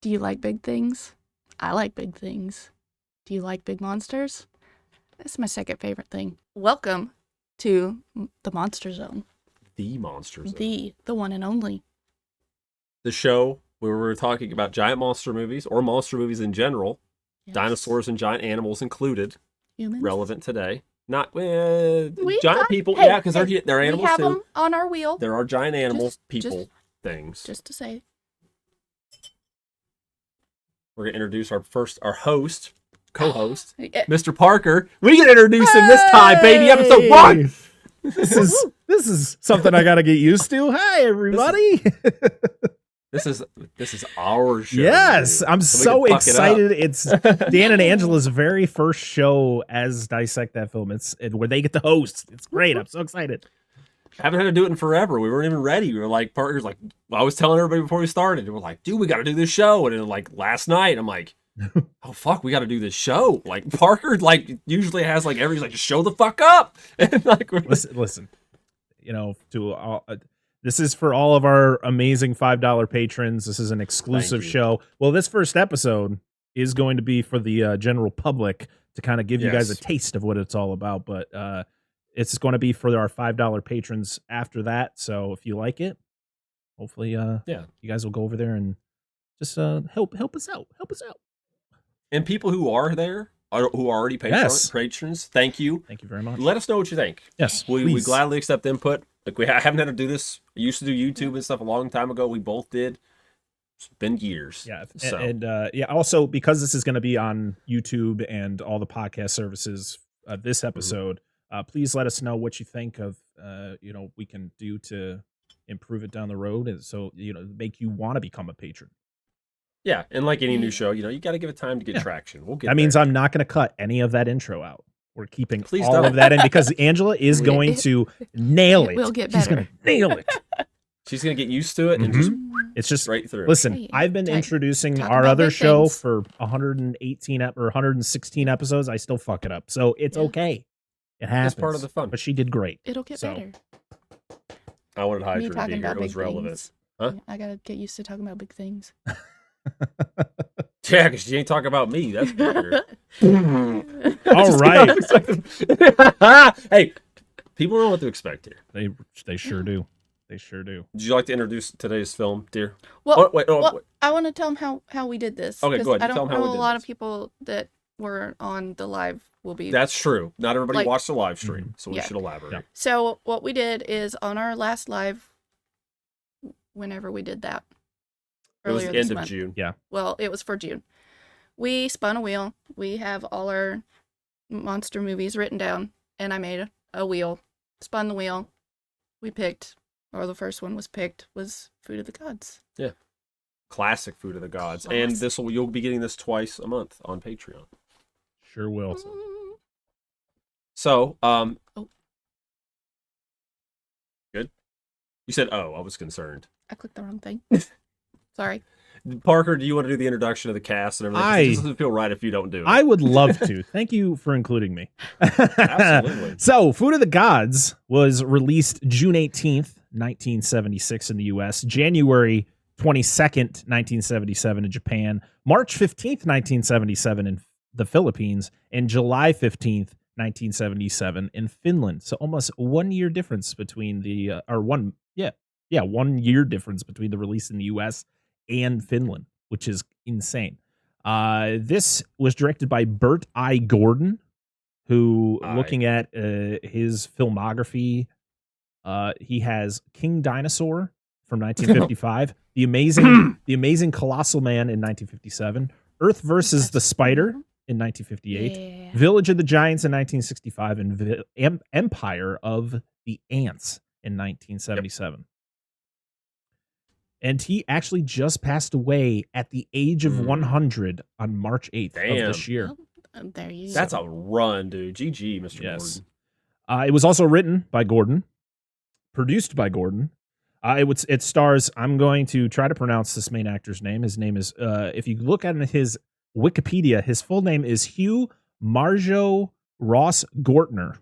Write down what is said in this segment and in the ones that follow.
Do you like big things? I like big things. Do you like big monsters? That's my second favorite thing. Welcome to the Monster Zone. The Monster Zone. The one and only. The show where we're talking about giant monster movies or monster movies in general. Yes. Dinosaurs and giant animals included. Humans. Relevant today. Not giant people. Hey, yeah, because they're animals we have too. them on our wheel. There are giant animal things. Just to say. We're going to introduce our host, co-host, Mr. Parker. We can introduce him this time, baby. Episode 1. This is something I got to get used to. Hi, everybody. This is our show. Yes, dude. I'm so excited. It's Dan and Angela's very first show as Dissect That Film. It's where they get to host. It's great. I'm so excited. Haven't had to do it in forever. We weren't even ready. We were like, Parker's like, I was telling everybody before we started. We're like, dude, we got to do this show. And then like last night, I'm like, oh fuck, we got to do this show. Like Parker, like usually has like everybody's like, just show the fuck up. And like, listen. You know, to all. This is for all of our amazing $5 patrons. This is an exclusive show. Well, this first episode is going to be for the general public to kind of give you guys a taste of what it's all about. But it's going to be for our $5 patrons after that. So if you like it, hopefully, you guys will go over there and just help us out. Help us out. And people who are there, who are already patrons, thank you. Thank you very much. Let us know what you think. Yes, we gladly accept input. Like I haven't had to do this. I used to do YouTube and stuff a long time ago. We both did. It's been years. Yeah, so. and also because this is going to be on YouTube and all the podcast services. This episode, please let us know what you think of. We can do to improve it down the road, and so make you want to become a patron. Yeah, and like any new show, you got to give it time to get traction. We'll get. That means I'm not going to cut any of that intro out. We're keeping all of that in because Angela is going to nail it. We'll get better. She's going to nail it. She's going to get used to it and it's just right through. Listen, I've been introducing our other show for 118 or 116 episodes. I still fuck it up. So it's okay. It happens. It's part of the fun. But she did great. It'll get better. I wanted Hydra to be here. It was relevant. Huh? I got to get used to talking about big things. Yeah, because she ain't talking about me. That's weird. All right. Hey, people know what to expect here. They sure do. They sure do. Would you like to introduce today's film, dear? Well, wait. I want to tell them how we did this. Okay, go ahead. I don't know a lot of people that were on the live will be. That's true. Not everybody watched the live stream, so we should elaborate. Yeah. So what we did is on our last live, whenever we did that. It was the end of June. Yeah. Well, it was for June. We spun a wheel. We have all our monster movies written down, and I made a wheel, spun the wheel. We picked, or the first one was picked, was Food of the Gods. Yeah. Classic Food of the Gods. And you'll be getting this twice a month on Patreon. Sure will. So, good? You said, I was concerned. I clicked the wrong thing. Sorry. Parker, do you want to do the introduction of the cast and everything? It doesn't feel right if you don't do it. I would love to. Thank you for including me. Absolutely. So, Food of the Gods was released June 18th, 1976 in the U.S., January 22nd, 1977 in Japan, March 15th, 1977 in the Philippines, and July 15th, 1977 in Finland. So almost 1 year difference between 1 year difference between the release in the U.S. and Finland, which is insane. This was directed by Bert I. Gordon, who, looking at his filmography, he has King Dinosaur from 1955, The Amazing Colossal Man in 1957, Earth versus the Spider in 1958, Village of the Giants in 1965, and Empire of the Ants in 1977. Yep. And he actually just passed away at the age of 100 on March 8th of this year. Oh, there you go. That's a run, dude. GG, Mr. Gordon. It was also written by Gordon, produced by Gordon. It stars, I'm going to try to pronounce this main actor's name. His name is, if you look at his Wikipedia, his full name is Hugh Marjo Ross Gortner.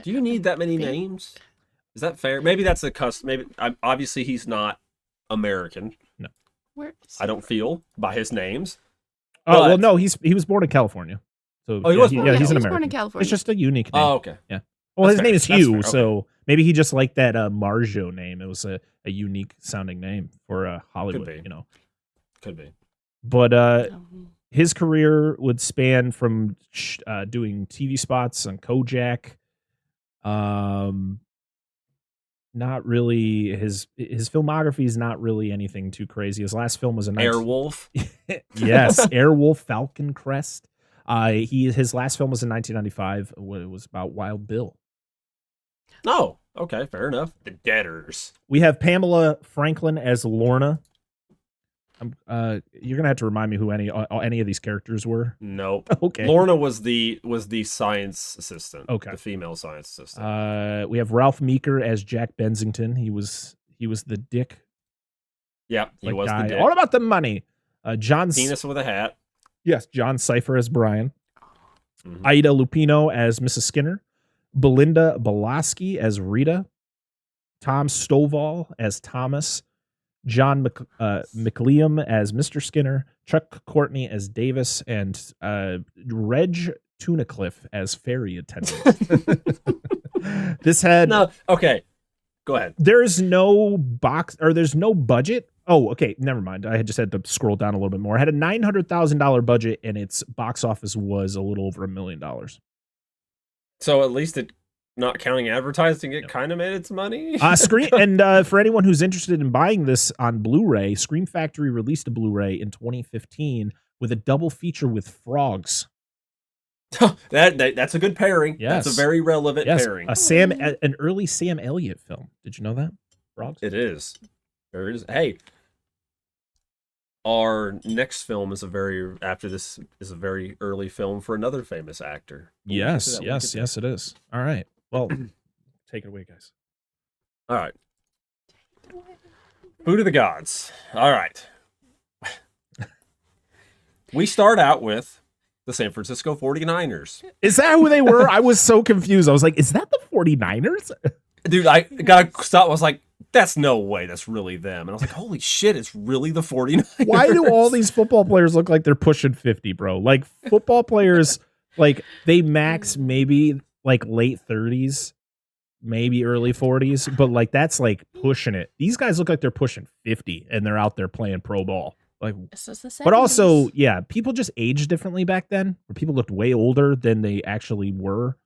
Do you need that many names? Is that fair? Maybe that's a custom. Maybe obviously he's not American. No. Where is I don't feel by his names. Oh well, But- no, he was born in California. So Oh, he was yeah, born- yeah, yeah, he's he an was born in American. California. It's just a unique name. Oh, okay. Yeah. Well, That's his name is fair. That's Hugh, fair. so maybe he just liked that Marjo name. It was a unique sounding name for Hollywood, be. you know. Could be. But Oh. his career would span from doing TV spots on Kojak. Not really his filmography is not really anything too crazy. His last film was a Airwolf. Yes, Airwolf, Falcon Crest. His last film was in 1995. It was about Wild Bill. Oh, okay, fair enough. The Debtors. We have Pamela Franklin as Lorna. You're gonna have to remind me who any of these characters were. Nope. Okay. Lorna was the science assistant. Okay. The female science assistant. We have Ralph Meeker as Jack Bensington. He was the dick. Yep, he Like was guy. the dick. All about the money. John Penis with a hat. Yes, John Cipher as Brian. Mhm. Ida Lupino as Mrs. Skinner. Belinda Belaski as Rita. Tom Stovall as Thomas. John McLeam as Mr. Skinner. Chuck Courtney as Davis. And Reg Tunacliffe as ferry attendant. This had... No, okay. Go ahead. There's no there's no budget. Oh, okay. Never mind. I just had to scroll down a little bit more. It had a $900,000 budget, and its box office was a little over $1 million. So at least it, not counting advertising, it kind of made its money. For anyone who's interested in buying this on Blu-ray, Scream Factory released a Blu-ray in 2015 with a double feature with Frogs. That's a good pairing. Yes. That's a very relevant pairing. An early Sam Elliott film. Did you know that? Frogs? It is. There it is. Hey, our next film is a very early film for another famous actor. Yes, it is. All right. Well, take it away, guys. All right. Food of the Gods. All right. We start out with the San Francisco 49ers. Is that who they were? I was so confused. I was like, is that the 49ers? Dude, I got to stop. I was like, that's no way. That's really them. And I was like, holy shit, it's really the 49ers. Why do all these football players look like they're pushing 50, bro? Like, football players, like, they max maybe like late 30s, maybe early 40s, but like, that's like pushing it. These guys look like they're pushing 50 and they're out there playing pro ball. Like, This was the 70s. but also, yeah, people just aged differently back then, where people looked way older than they actually were.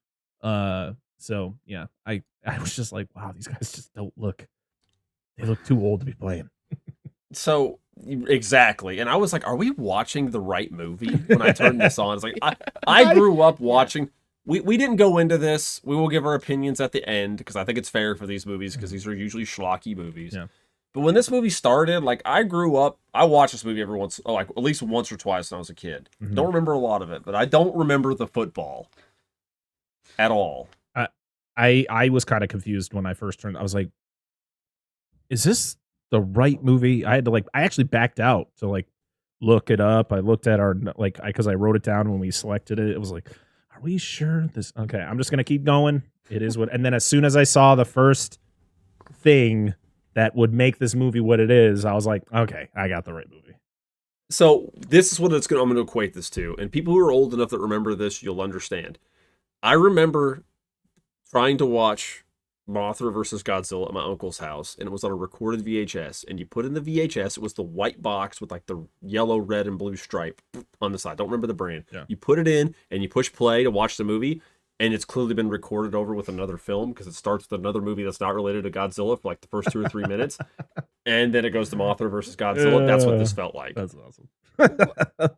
So yeah, I was just like, wow, these guys just don't look. They look too old to be playing. So exactly, and I was like, "Are we watching the right movie?" When I turned this on, it's like I grew up watching. We didn't go into this. We will give our opinions at the end because I think it's fair for these movies because these are usually schlocky movies. Yeah. But when this movie started, like I grew up, I watched this movie like at least once or twice when I was a kid. Mhm. Don't remember a lot of it, but I don't remember the football at all. I was kind of confused when I first turned. I was like, is this the right movie? I actually backed out to like look it up. I looked at because I wrote it down when we selected it. It was like, are we sure this? Okay, I'm just going to keep going. It is what, and then as soon as I saw the first thing that would make this movie what it is, I was like, okay, I got the right movie. So this is what I'm going to equate this to. And people who are old enough that remember this, you'll understand. I remember trying to watch Mothra versus Godzilla at my uncle's house, and it was on a recorded VHS. And you put in the VHS, it was the white box with like the yellow, red, and blue stripe on the side. Don't remember the brand. Yeah. You put it in, and you push play to watch the movie, and it's clearly been recorded over with another film because it starts with another movie that's not related to Godzilla for like the first 2 or 3 minutes, and then it goes to Mothra versus Godzilla. That's what this felt like. That's awesome.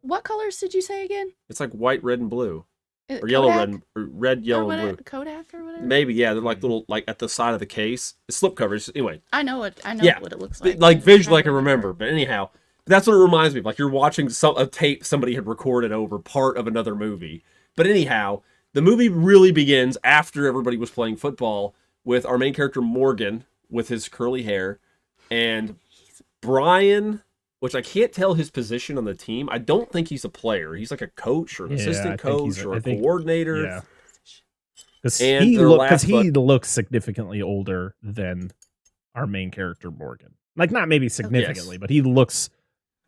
What colors did you say again? It's like white, red, and blue. Or Kodak? yellow, red, or red, yellow, and blue. Kodak or whatever? Maybe, yeah. They're like little, like at the side of the case. It's slip covers. Anyway, I know what it looks like. like but visually I I'm can trying to remember. But anyhow, that's what it reminds me of. Like you're watching a tape somebody had recorded over part of another movie. But anyhow, the movie really begins after everybody was playing football with our main character Morgan with his curly hair and Brian, which I can't tell his position on the team. I don't think he's a player. He's like a coach or an assistant coach or a coordinator. Yeah. Because And he, their last looks significantly older than our main character, Morgan. Like, not maybe significantly, but he looks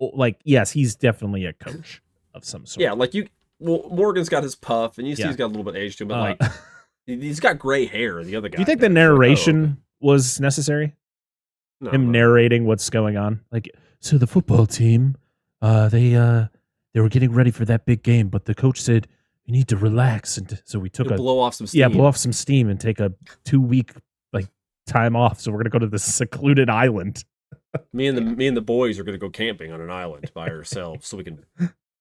like, yes, he's definitely a coach of some sort. Yeah, like Morgan's got his puff, and you see Yeah. he's got a little bit of age to him, but like he's got gray hair. The other guy. Do you think the narration was necessary? No, Him narrating what's going on, like, so the football team, they were getting ready for that big game, but the coach said you need to relax, and so we took blow off some steam. Yeah, blow off some steam and take a 2-week like time off. So we're gonna go to this secluded island. Me and the boys are gonna go camping on an island by ourselves, so we can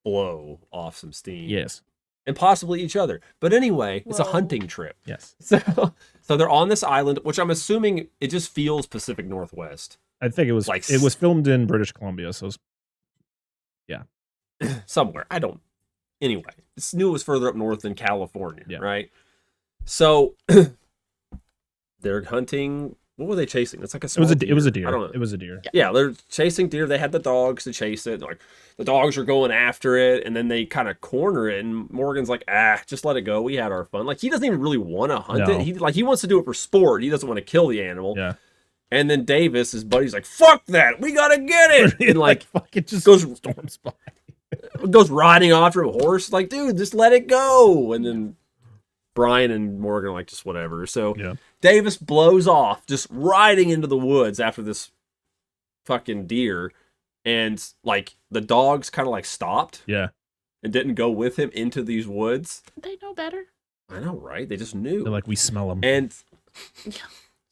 blow off some steam. Yes, and possibly each other. But anyway, it's a hunting trip. Yes. So they're on this island, which I'm assuming it just feels Pacific Northwest. I think it was like it was filmed in British Columbia, so yeah, somewhere. I don't. Anyway, I knew it was further up north than California, right? So they're hunting. What were they chasing? It's like a small deer. It was a deer. I don't know. It was a deer. Yeah, they're chasing deer. They had the dogs to chase it. Like the dogs are going after it, and then they kind of corner it. And Morgan's like, just let it go. We had our fun. Like he doesn't even really want to hunt it. He wants to do it for sport. He doesn't want to kill the animal. Yeah. And then Davis, his buddy's like, fuck that. We gotta get it. And like it just storms by. Goes riding after a horse. Like, dude, just let it go. And then Brian and Morgan are like, just whatever. So Davis blows off, just riding into the woods after this fucking deer. And like the dogs kind of like stopped. Yeah. And didn't go with him into these woods. They know better. I know, right? They just knew. They're like, we smell them. And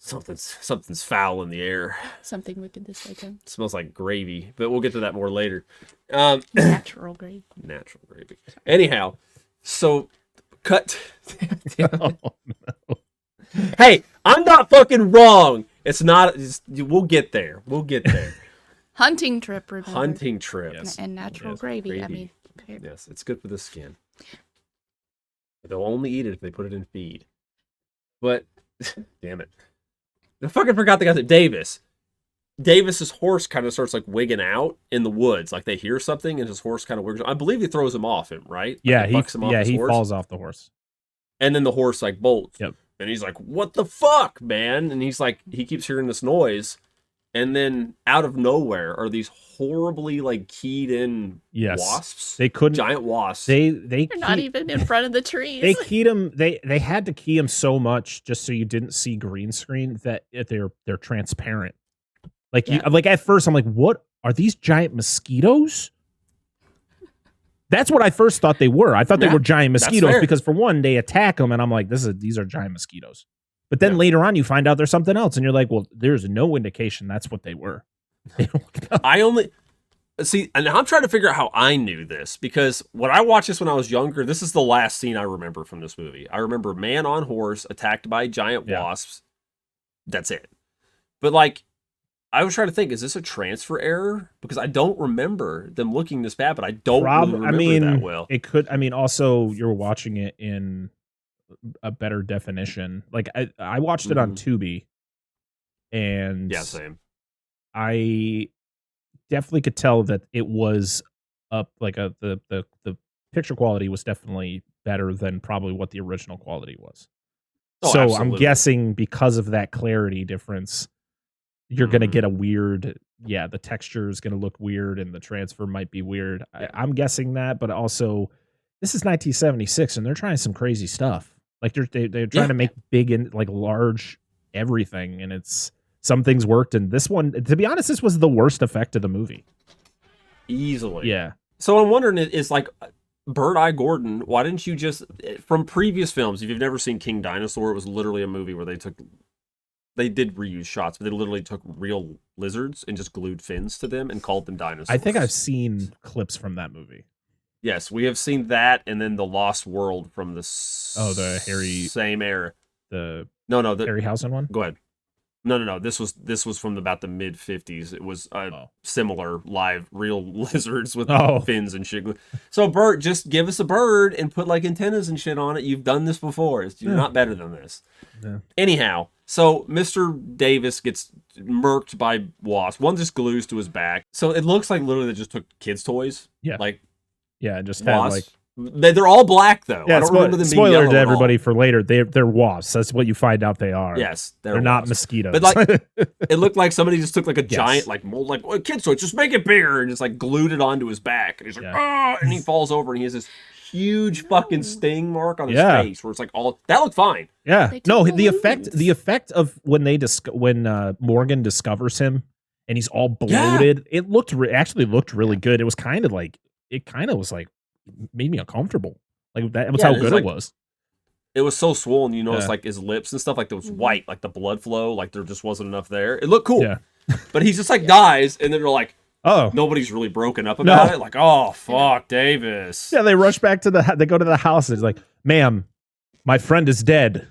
something's foul in the air. Something wicked this way too. It smells like gravy, but we'll get to that more later. Natural gravy. Natural gravy. Anyhow, so cut. Oh, no. Hey, I'm not fucking wrong. It's not. We'll get there. We'll get there. Hunting trip, remember? Hunting trip. Yes. And natural gravy. I mean, yes, it's good for the skin. They'll only eat it if they put it in feed. But damn it. I fucking forgot the guy's name. Davis. Davis's horse kind of starts like wigging out in the woods. Like they hear something and his horse kind of wiggles. I believe he throws him off him, right? Yeah, like he falls off the horse. And then the horse like bolts. Yep. And he's like, what the fuck, man? And he's like, he keeps hearing this noise. And then out of nowhere are these horribly like keyed in wasps. They couldn't giant wasps. They're not even in front of the trees. They keyed them. They had to key them so much just so you didn't see green screen that they're transparent. Like like at first I'm like, what are these giant mosquitoes? That's what I first thought they were. I thought they were giant mosquitoes because for one they attack them and I'm like, these are giant mosquitoes. But then later on, you find out there's something else, and you're like, well, there's no indication that's what they were. I only see, and I'm trying to figure out how I knew this because when I watched this when I was younger, this is the last scene I remember from this movie. I remember man on horse attacked by giant wasps. That's it. But like, I was trying to think, is this a transfer error? Because I don't remember them looking this bad, but I don't really remember that well. It could. I mean, also you're watching it in a better definition. Like I watched it on Tubi, and same. I definitely could tell that it was up like the picture quality was definitely better than probably what the original quality was. So absolutely. I'm guessing because of that clarity difference, you're going to get a weird, the texture is going to look weird and the transfer might be weird. I'm guessing that, but also this is 1976 and they're trying some crazy stuff. Like they're trying to make big and like large everything, and some things worked, and this one, to be honest, this was the worst effect of the movie. Easily. Yeah. So I'm wondering, is like Bird Eye Gordon, why didn't you just, from previous films, if you've never seen King Dinosaur, it was literally a movie where they did reuse shots, but they literally took real lizards and just glued fins to them and called them dinosaurs. I think I've seen clips from that movie. Yes, we have seen that, and then The Lost World from the same era. The Harryhausen one. Go ahead. No. This was from about the mid 50s. It was similar live real lizards with fins and shit. So Bert, just give us a bird and put like antennas and shit on it. You've done this before. You're not better than this. Yeah. Anyhow, so Mr. Davis gets murked by wasps. One just glues to his back. So it looks like literally they just took kids' toys. Yeah. Like. Yeah, just wasps, had like They're all black though. Yeah, I don't remember them being spoiler yellow to at all. everybody for later. They're wasps. That's what you find out they are. Yes, they're not wasps. mosquitoes. But like, it looked like somebody just took like a Yes. giant like mold, like kid toy, just make it bigger, and just like glued it onto his back, and he's like, Yeah. and he falls over, and he has this huge fucking sting mark on his Yeah. face, where it's like all that looked fine. yeah, They no, took the balloons. effect of when Morgan discovers him and he's all bloated, it looked actually looked really good. It was kind of like made me uncomfortable. Like that was Yeah, how it's good like- it was. It was so swollen, you notice Yeah. like his lips and stuff, like there was Mhm. white, like the blood flow, like there just wasn't enough there. It looked cool, Yeah. but he's just like dies, and then they're like, Oh, nobody's really broken up about No. it. Like, oh fuck, Davis. yeah. They rush back to they go to the house. And it's like, ma'am, my friend is dead.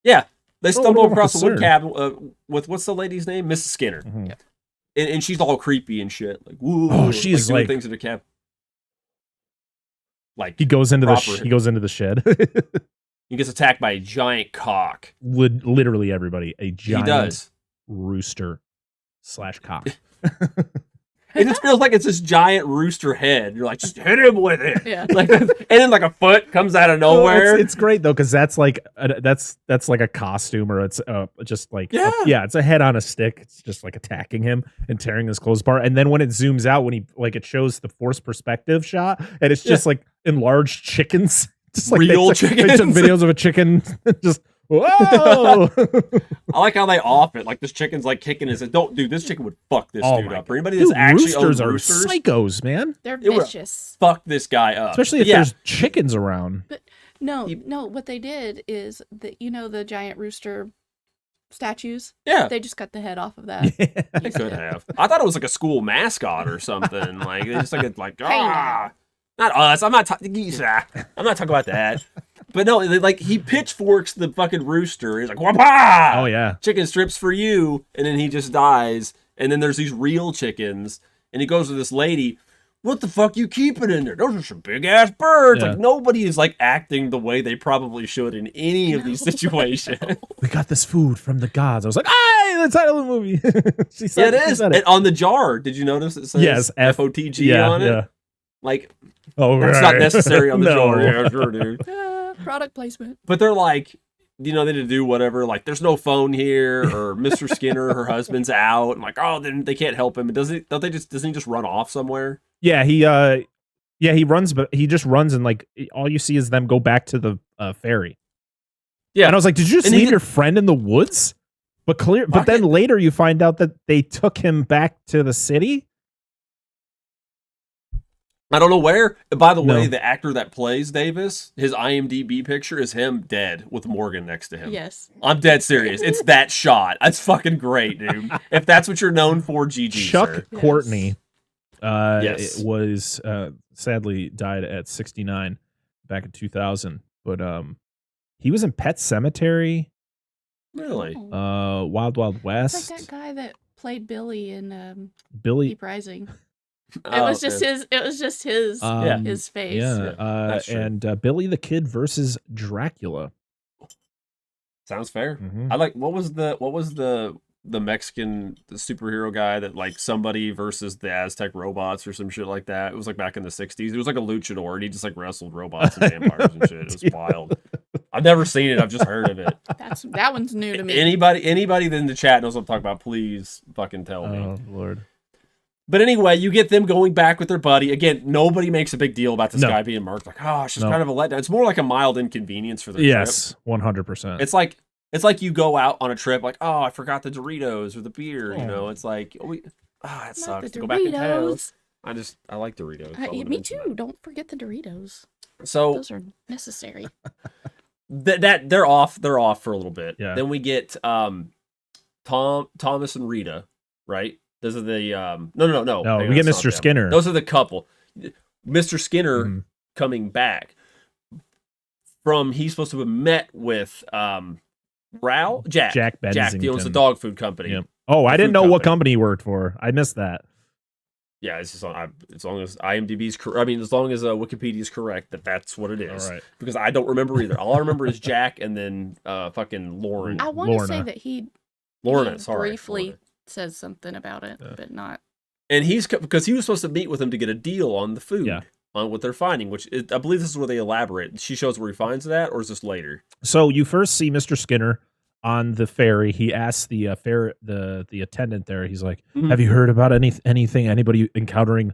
Yeah, they stumble what across a wood concern. cabin with what's the lady's name, Mrs. Skinner, Mhm. and she's all creepy and shit. Like, woo, Oh, she's doing like- things in the cabin. Like He goes into Proper. he goes into the shed. he gets attacked by a giant cock. Literally everybody, a giant He does. rooster / cock. It just feels like it's this giant rooster head. You're like, just hit him with it. Yeah. Like, and then like a foot comes out of nowhere. It's great though because that's like that's like a costume or it's just like it's a head on a stick. It's just like attacking him and tearing his clothes apart. And then when it zooms out, when he like it shows the forced perspective shot, and it's just like enlarged chickens, just like Real they took chickens. videos of a chicken, just whoa. I like how they off it. Like this chicken's like kicking his. Don't, dude. This chicken would fuck this Oh dude my up. For anybody that's Dude, actually roosters owned are roosters, psychos, man. They're It would- vicious. fuck this guy up. Especially if there's chickens around. No, He- no. What they did is that the giant rooster statues. Yeah, They just cut the head off of that. they could have. I thought it was like a school mascot or something. Like they just like not us. I'm not talking. I'm not talking about that. But no, like he pitchforks the fucking rooster. He's like, wapa! Oh yeah. Chicken strips for you, and then he just dies. And then there's these real chickens, and he goes to this lady. What the fuck you keeping in there? Those are some big ass birds. Yeah. Like nobody is like acting the way they probably should in any of these situations. We got this food from the gods. I was like, "Ay, the title of the movie." She said, Yeah, it she is. said And on the jar, did you notice it says Yes, FOTG on it? Yeah. Like Oh, that's right. not necessary on the No. jar. Yeah, sure, dude. Product placement. But they're like, they need to do whatever. Like, there's no phone here, or Mr. Skinner, her husband's out. And like, oh, then they can't help him. Doesn't he just run off somewhere? Yeah, he runs, but he just runs and like all you see is them go back to the ferry. Yeah. And I was like, did you just And he leave did- your friend in the woods? But Fuck then it. later you find out that they took him back to the city. I don't know where. By the way, No. the actor that plays Davis, his IMDb picture is him dead with Morgan next to him. Yes. I'm dead serious. It's that shot. That's fucking great, dude. If that's what you're known for, GG, Chuck sir. Yes. Courtney Yes. it was sadly died at 69 back in 2000, but he was in Pet Cemetery, Really? Oh. Wild Wild It's West, like that guy that played Billy in Billy. Deep Rising. It Oh, was just his. It was just his. Um, His face. Yeah, that's true. and Billy the Kid versus Dracula. Sounds fair. Mhm. I like what was the Mexican superhero guy that like somebody versus the Aztec robots or some shit like that. It was like back in the 60s. It was like a luchador and he just like wrestled robots and vampires and shit. It was wild. I've never seen it. I've just heard of it. That one's new to me. Anybody in the chat knows what I'm talking about, please fucking tell me. Oh Lord. But anyway, you get them going back with their buddy. Again, nobody makes a big deal about this No. guy being murked. Like, oh, it's just No. kind of a letdown. It's more like a mild inconvenience for their trip. Yes, 100%. It's like you go out on a trip, like, oh, I forgot the Doritos or the beer. You Oh. know, it's like, that Not sucks. the To go back in town. Doritos. I like Doritos. I wanna Me mention too. Don't forget the Doritos. that. So Those are necessary. that they're off for a little bit. Yeah. Then we get Thomas and Rita, right? Those are the no. No, Hang on, we get that's Mr. not them. Skinner. Those are the couple. Mr. Skinner Mhm. coming back from he's supposed to have met with Jack Bensington. he owns the dog food company. Yep. Oh, I The didn't food know what company. company he worked for. I missed that. Yeah, it's just as long as IMDb's correct. I mean, as long as Wikipedia is correct, that's what it is. All right. Because I don't remember either. All I remember is Jack and then fucking Lauren. I want to say Lorna. that he Lorna, sorry. briefly Lorna. says something about it, but not. And because he was supposed to meet with him to get a deal on the food. Yeah. on what they're finding, which I believe this is where they elaborate. She shows where he finds that, or is this later? So you first see Mr. Skinner on the ferry. He asks the the attendant there. He's like, Mhm. "Have you heard about anything? Anybody encountering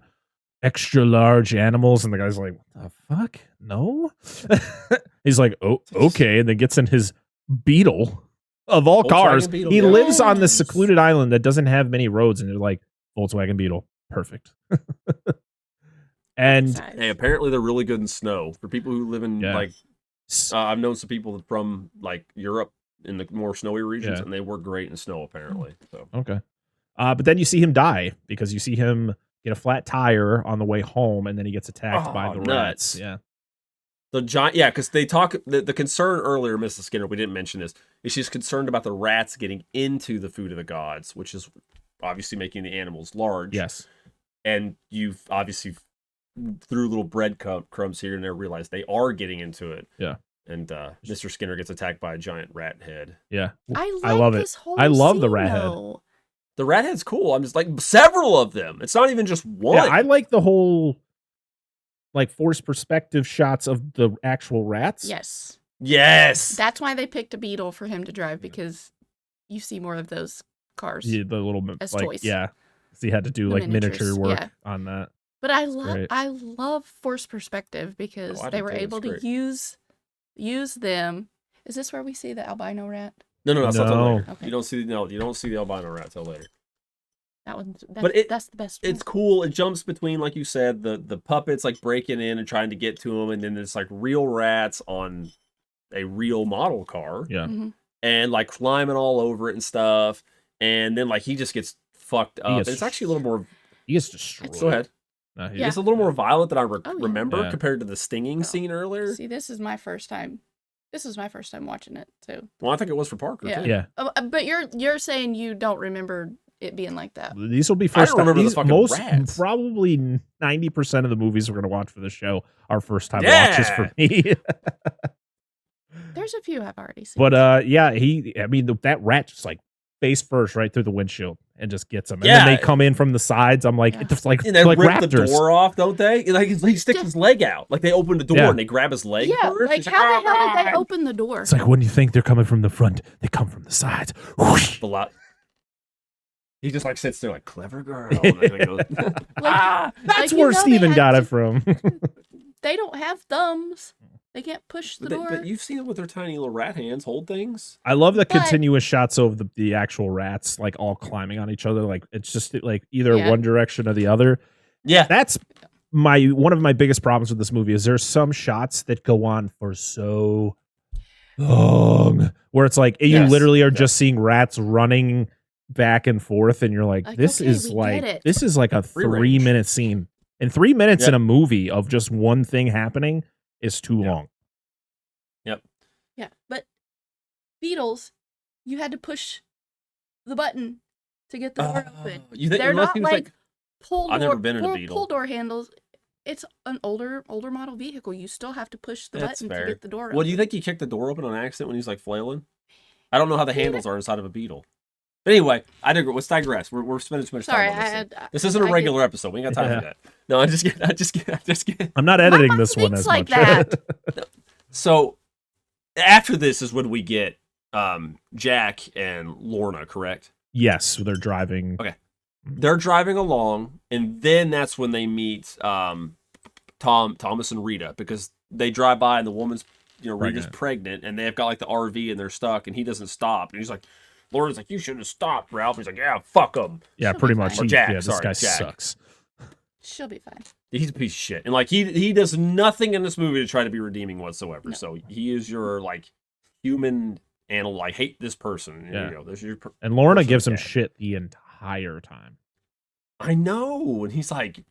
extra large animals?" And the guy's like, "What the fuck? No." He's like, "Oh, okay," and then gets in his Beetle of all Volkswagen cars. Beetle, He yeah. lives on this Yes. secluded island that doesn't have many roads, and they're like, Volkswagen Beetle, perfect. And Size. Hey, apparently they're really good in snow. For people who live in Yeah. like, I've known some people from like Europe in the more snowy regions, Yeah. and they work great in snow apparently. So Okay. But then you see him die because you see him get a flat tire on the way home, and then he gets attacked by Oh, the nuts. rats. Yeah. the giant, yeah, because they talk the concern earlier, Mrs. Skinner, we didn't mention this, is she's concerned about the rats getting into the food of the gods, which is obviously making the animals large. Yes. And you've obviously threw little bread crumbs here and there, realized they are getting into it. Yeah. And Mr. Skinner gets attacked by a giant rat head. Yeah. I love it. this whole I love the scene, rat head. though. The rat head's cool. I'm just like several of them. It's not even just one. Yeah, I like the whole like forced perspective shots of the actual rats. Yes. Yes. That's why they picked a Beetle for him to drive, because you see more of those cars. Yeah, the little As like toys. yeah. So you had to do The like miniature miniatures, work yeah. on that. But I great. love forced perspective because Oh, I they do were too. It's able to great. use them. Is this where we see the albino rat? No, that's not till No. later. Okay. You don't see the albino rat till later. That one. But That's the best one. It's cool. It jumps between, like you said, the puppets like breaking in and trying to get to them, and then there's like real rats on a real model car, Yeah. Mhm. and like climbing all over it and stuff. And then like he just gets fucked up. gets And it's actually a little more. He gets destroyed. Go ahead. No, he- Yeah. It's a little more violent than I Oh, yeah. remember Yeah. compared to the stinging Oh. scene earlier. See, this is my first time. This is my first time watching it too. Well, I think it was for Parker Yeah. too. Yeah. But you're saying you don't remember it being like that. These will be I first don't time. remember the These, fucking most rats. probably 90% of the movies we're gonna watch for the show are first time Yeah. watches for me. There's a few I've already seen. But yeah, that rat just like face first right through the windshield and just gets him. And then Yeah. they come in from the sides. I'm like, Yeah. it's like And they like rip raptors. the door off, don't they? And, like he sticks his leg out. Like they open the door Yeah. and they grab his leg. yeah, first. like He's how the "Oh, hell did they God." open the door? It's like when you think they're coming from the front, they come from the sides. Whoosh. The lot. He just like sits there like clever girl. And then he goes, ah! That's you where know they Steven had got to- it from. They don't have thumbs. They can't push the But, door. but you've seen it with their tiny little rat hands hold things. I love the But- continuous shots of the actual rats like all climbing on each other. Like it's just like either Yeah. one direction or the other. Yeah. That's one of my biggest problems with this movie is there's some shots that go on for so long where it's like you Yes. literally are just seeing rats running back and forth and you're like, Like, this okay, is we like get it. this is like a Free range. 3-minute scene. And 3 minutes Yep. in a movie of just one thing happening is too Yep. long. Yeah, but Beatles, you had to push the button to get the door open. You think They're unless not he was like pull I've door, never been in a pull, Beetle. pull door handles. It's an older model vehicle. You still have to push the That's button fair. to get the door open. Well, do you think he kicked the door open on accident when he's like flailing? I don't know how the Yeah. handles are inside of a Beetle. But anyway, let's digress. We're spending too much Sorry, time on this. I This isn't a I regular episode. We ain't got time Yeah. for that. No, I just get. I'm not editing this one thinks as like much. that. So after this is when we get Jack and Lorna, correct? Yes, they're driving. Okay. They're driving along, and then that's when they meet Thomas and Rita, because they drive by and the woman's, Rita's pregnant, and they've got like the RV and they're stuck, and he doesn't stop, and he's like, Lorna's like, you should have stopped, Ralph. He's like, yeah, fuck him. Yeah, She'll pretty be much. fine. Or Jack, This sorry, guy Jack. sucks. She'll be fine. He's a piece of shit, and like he does nothing in this movie to try to be redeeming whatsoever. No. So he is your like human animal. I hate this person. And Yeah. you go. There's your. And Lorna person gives him Jack. shit the entire time. I know, and he's like,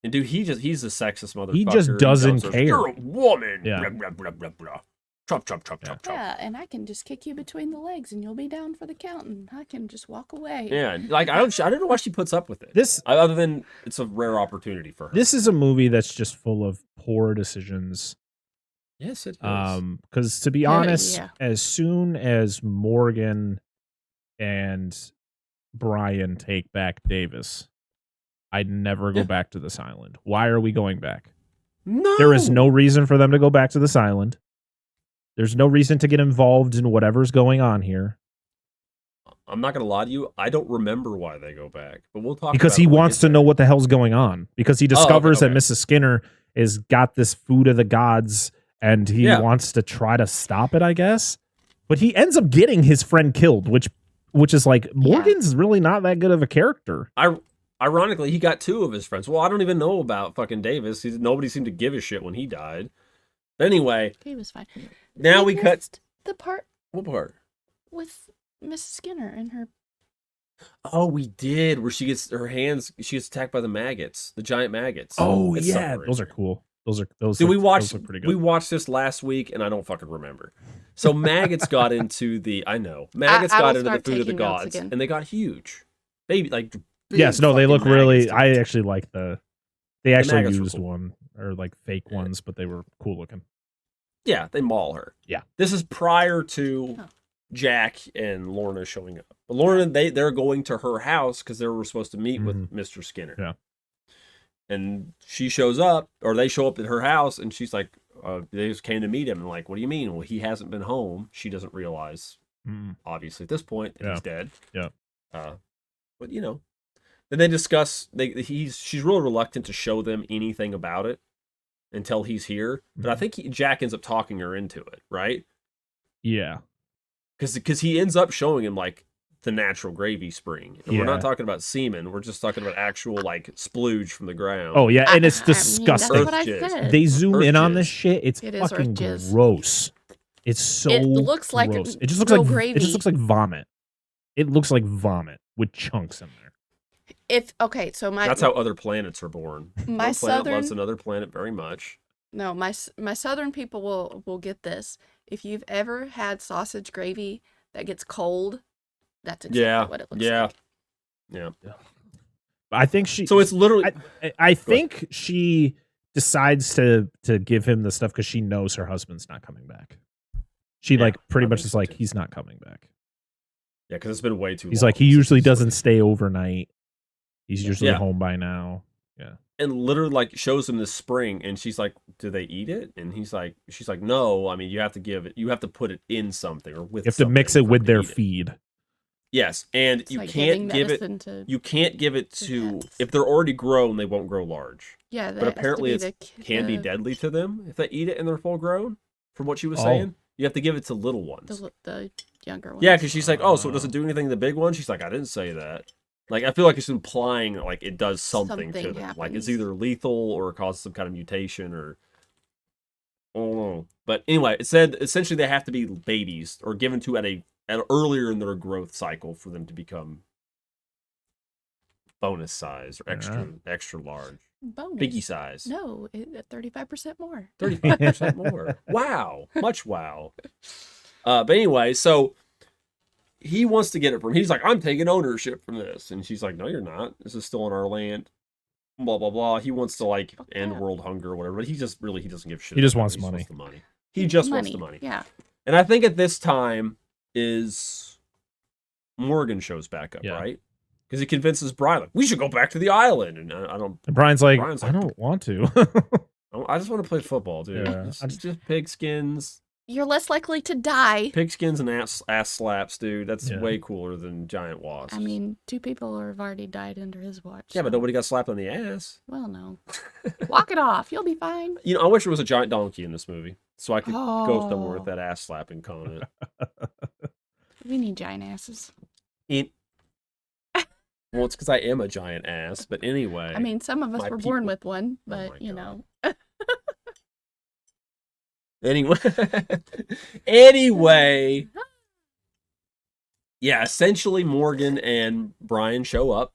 and dude, he's a sexist motherfucker. He just doesn't goes, care. You're a woman. Yeah. Blah, blah, blah, blah, blah. Chop, chop, chop, chop, chop. Yeah, and I can just kick you between the legs, and you'll be down for the count, and I can just walk away. Yeah, like I don't know why she puts up with it. This Other than it's a rare opportunity for her. this is a movie that's just full of poor decisions. Yes, it is. Because to be Yeah, honest, yeah. as soon as Morgan and Brian take back Davis, I'd never go Yeah. back to this island. Why are we going back? No. There is no reason for them to go back to this island. There's no reason to get involved in whatever's going on here. I'm not gonna lie to you. I don't remember why they go back, but we'll talk. Because about he it when we wants get to there. know what the hell's going on. Because he discovers okay. that Mrs. Skinner has got this food of the gods, and he wants to try to stop it, I guess. But he ends up getting his friend killed, which is like, Morgan's really not that good of a character. Ironically, he got 2 of his friends. Well, I don't even know about fucking Davis. Nobody seemed to give a shit when he died. But anyway, He was fine. now we cut missed the part what part? with Mrs. Skinner and her. Oh, we did. Where she gets attacked by the maggots, the giant maggots. Oh It's yeah, somewhere in those are there. cool. Those Dude, we those look pretty good. we watched this last week, and I don't fucking remember. So maggots got into the. I know maggots I will got into the start food of the taking notes gods, again. and they got huge. Baby, like big Yes, no, they fucking look really. maggots, dude. I actually like they actually maggots were used cool. one or like fake ones, but they were cool looking. Yeah, they maul her. Yeah. This is prior to Jack and Lorna showing up. But Lorna, they're going to her house because they were supposed to meet with Mr. Skinner. Yeah. And she shows up, or they show up at her house, and she's like, they just came to meet him. And like, what do you mean? Well, he hasn't been home. She doesn't realize, obviously, at this point, that he's dead. Yeah. But, you know. Then they discuss, she's real reluctant to show them anything about it until he's here. But I think Jack ends up talking her into it, right? Yeah. Because he ends up showing him, like, the natural gravy spring. And we're not talking about semen. We're just talking about actual, like, splooge from the ground. Oh, yeah, and it's I mean, disgusting. that's what I said. They zoom in on jizz. this shit. It's It is fucking earth jizz. gross. It's so It looks like gross. It just looks real like gravy. It just looks like vomit. It looks like vomit with chunks in there. So my That's how other planets are born. my One planet loves southern another planet very much. no my southern people will get this. If you've ever had sausage gravy that gets cold, that's exactly what it looks like. Yeah. I think she. So it's literally. I think she decides to give him the stuff because she knows her husband's not coming back. She like pretty much is like, he's not coming back. Yeah, because it's been way too long. He's like, he usually doesn't stay overnight. He's usually Yeah. home by now. Yeah. And literally like shows him this spring, and she's like, "Do they eat it?" And she's like, "No. I mean, you have to give it. You have to put it in something or with. You have to mix it with their feed. Yes, and It's you like can't giving give it. medicine to You can't give it to pets. if they're already grown. They won't grow large. yeah. But apparently, it can be deadly to them if they eat it and they're full grown. From what she was saying, you have to give it to little ones. the younger ones. Yeah, because she's like, "Oh, so it doesn't do anything to the big one?" She's like, "I didn't say that." Like, I feel like it's implying like it does something to them. Like it's happens. either lethal or causes some kind of mutation or I don't know. But anyway, it said essentially they have to be babies or given to at earlier in their growth cycle for them to become bonus size or extra large. bonus. Biggie size. No, 35% more. 35% more. Wow. Much wow. But anyway, so he wants to get it from. He's like, I'm taking ownership from this. And she's like, no, you're not. This is still on our land. Blah, blah, blah. He wants to like end world hunger or whatever. But he doesn't give shit. He just about wants it. money. Wants the money. He just wants the money. Yeah. And I think at this time is Morgan shows back up, right? Because he convinces Brian, like, we should go back to the island. And I don't. And Brian's like, I don't want to. I just want to play football, dude. Yeah. Just pigskins. You're less likely to die. Pigskins and ass slaps, dude. That's way cooler than giant wasps. I mean, 2 people have already died under his watch. Yeah, but nobody got slapped on the ass. Well, no. Walk it off. You'll be fine. You know, I wish there was a giant donkey in this movie, so I could go somewhere with that ass slapping comment. We need giant asses. Well, it's because I am a giant ass, but anyway. I mean, some of us were born with one, but, you know. Anyway. Yeah, essentially Morgan and Brian show up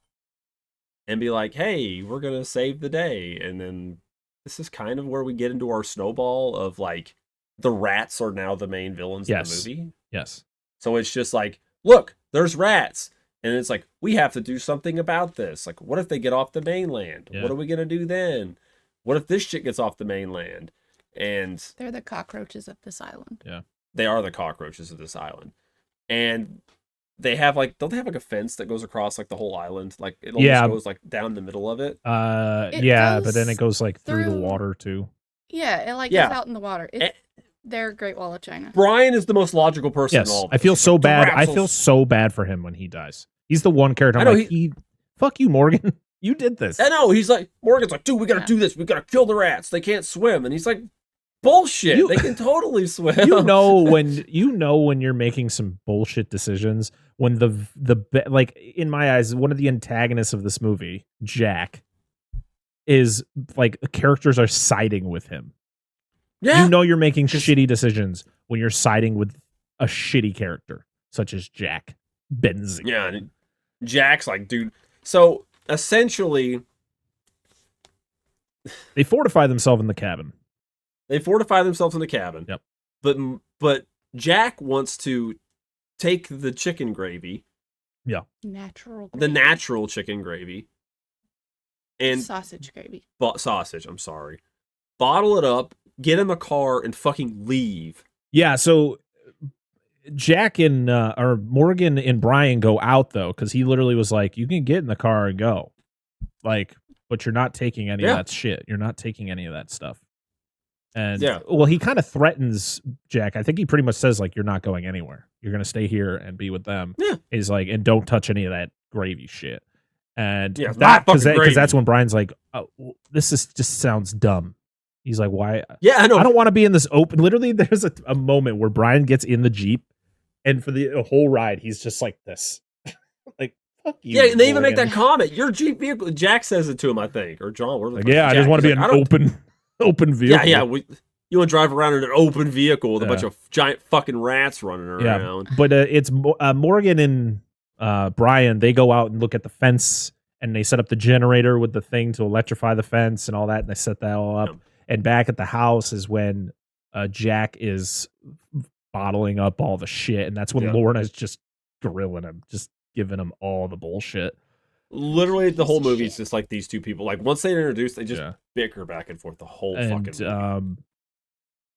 and be like, hey, we're going to save the day. And then this is kind of where we get into our snowball of like, the rats are now the main villains of the movie. Yes. So it's just like, look, there's rats. And it's like, we have to do something about this. Like, what if they get off the mainland? Yeah. What are we going to do then? What if this shit gets off the mainland? And they're the cockroaches of this island. Yeah. They are the cockroaches of this island. And they have like, don't they have like a fence that goes across like the whole island? Like it almost goes like down the middle of it. But then it goes like through the water too. Yeah, it like Yeah. is out in the water. It's their Great Wall of China. Brian is the most logical person in Yes, all of I feel this. so The bad. I rats feel will- so bad for him when he dies. He's the one character. I'm I know, like, fuck you, Morgan. You did this. I know, he's like, Morgan's like, dude, we gotta do this. We gotta kill the rats. They can't swim. And he's like, bullshit. They can totally swim. You know when you're making some bullshit decisions, when like in my eyes, one of the antagonists of this movie, Jack, is like the characters are siding with him. Yeah. You know you're making shitty decisions when you're siding with a shitty character such as Jack Benzing. Yeah, and Jack's like, dude. So essentially, They fortify themselves in the cabin. they fortify themselves in the cabin. Yep. But Jack wants to take the chicken gravy, Natural. the Gravy. natural chicken gravy, and Sausage gravy. sausage. I'm sorry. Bottle it up, get in the car, and fucking leave. Yeah, so Jack and or Morgan and Brian go out though, because he literally was like, "You can get in the car and go, like, but you're not taking any of that shit. You're not taking any of that stuff." And well, he kind of threatens Jack. I think he pretty much says like, "You're not going anywhere. You're gonna stay here and be with them." Yeah, he's like, "And don't touch any of that gravy shit." And yeah, that because that's when Brian's like, "Oh, this is just sounds dumb." He's like, "Why?" Yeah, I know. I don't want to be in this open. Literally, there's a moment where Brian gets in the Jeep, and for the whole ride, he's just like this, like, "Fuck you." Yeah, and they even make Morgan. that comment. Your Jeep vehicle. Jack says it to him, I think, or John. Like, yeah, I just want to be in an open vehicle. Yeah. You want to drive around in an open vehicle with a bunch of giant fucking rats running around. Yeah, but it's Morgan and Brian. They go out and look at the fence, and they set up the generator with the thing to electrify the fence and all that, and they set that all up. Yeah. And back at the house is when Jack is bottling up all the shit, and that's when Lorna's just grilling him, just giving him all the bullshit. Literally, the whole movie is just like these two people. Like once they introduce, they just bicker back and forth the whole fucking movie.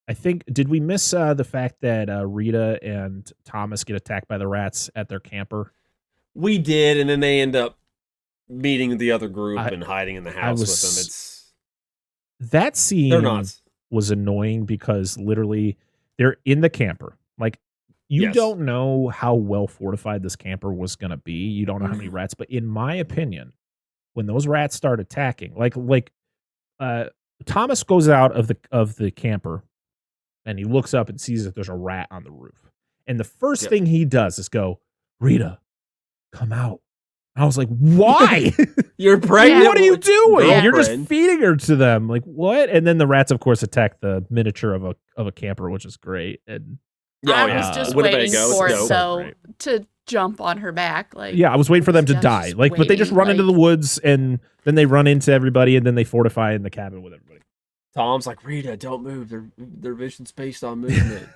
I think, did we miss the fact that Rita and Thomas get attacked by the rats at their camper? We did, and then they end up meeting the other group and hiding in the house with them. That scene they're nuts. Was annoying because literally they're in the camper. Like, you don't know how well fortified this camper was going to be. You don't know how many rats, but in my opinion, when those rats start attacking, like Thomas goes out of the camper and he looks up and sees that there's a rat on the roof. And the first thing he does is go, "Rita, come out." I was like, "Why? You're pregnant. What are you doing? Girlfriend. You're just feeding her to them." Like, what? And then the rats, of course, attack the miniature of a camper, which is great. And I was just waiting for it to jump on her back. Like, yeah, I was waiting for them to die. Like, but they just run into the woods, and then they run into everybody, and then they fortify in the cabin with everybody. Tom's like, "Rita, don't move. Their vision's based on movement."